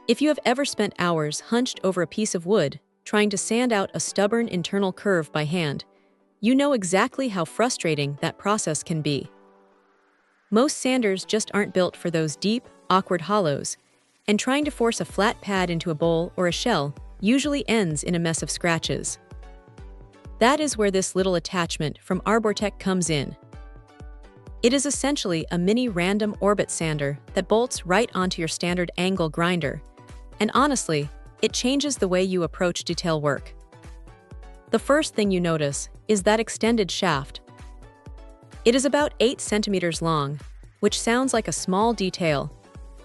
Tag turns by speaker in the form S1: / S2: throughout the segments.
S1: If you have ever spent hours hunched over a piece of wood, trying to sand out a stubborn internal curve by hand, you know exactly how frustrating that process can be. Most sanders just aren't built for those deep, awkward hollows, and trying to force a flat pad into a bowl or a shell usually ends in a mess of scratches. That is where this little attachment from ARBORTECH comes in. It is essentially a mini random orbit sander that bolts right onto your standard angle grinder, and honestly, it changes the way you approach detail work. The first thing you notice is that extended shaft. It is about 8 centimeters long, which sounds like a small detail,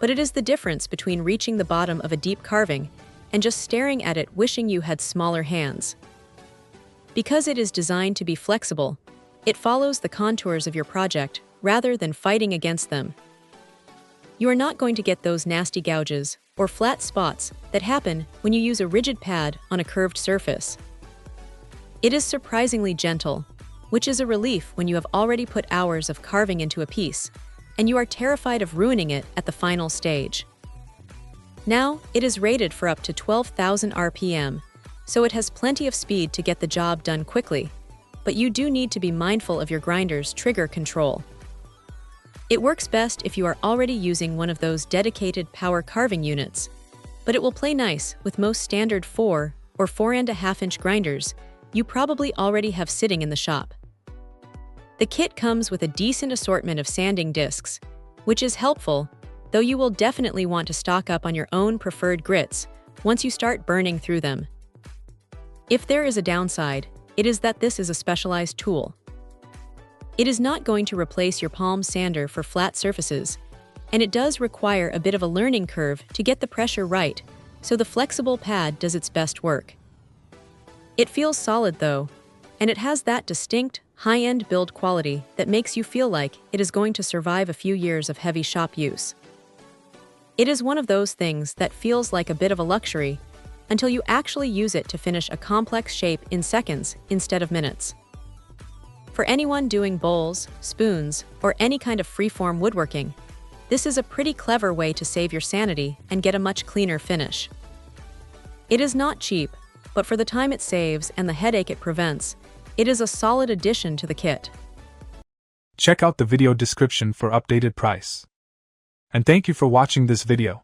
S1: but it is the difference between reaching the bottom of a deep carving and just staring at it wishing you had smaller hands. Because it is designed to be flexible, it follows the contours of your project rather than fighting against them. You are not going to get those nasty gouges or flat spots that happen when you use a rigid pad on a curved surface. It is surprisingly gentle, which is a relief when you have already put hours of carving into a piece, and you are terrified of ruining it at the final stage. Now, it is rated for up to 12,000 RPM, so it has plenty of speed to get the job done quickly, but you do need to be mindful of your grinder's trigger control. It works best if you are already using one of those dedicated power carving units, but it will play nice with most standard 4 or 4.5-inch grinders you probably already have sitting in the shop. The kit comes with a decent assortment of sanding discs, which is helpful, though you will definitely want to stock up on your own preferred grits once you start burning through them. If there is a downside, it is that this is a specialized tool. It is not going to replace your palm sander for flat surfaces, and it does require a bit of a learning curve to get the pressure right, so the flexible pad does its best work. It feels solid though, and it has that distinct, high-end build quality that makes you feel like it is going to survive a few years of heavy shop use. It is one of those things that feels like a bit of a luxury until you actually use it to finish a complex shape in seconds instead of minutes. For anyone doing bowls, spoons, or any kind of freeform woodworking, this is a pretty clever way to save your sanity and get a much cleaner finish. It is not cheap, but for the time it saves and the headache it prevents, it is a solid addition to the kit.
S2: Check out the video description for updated price. And thank you for watching this video.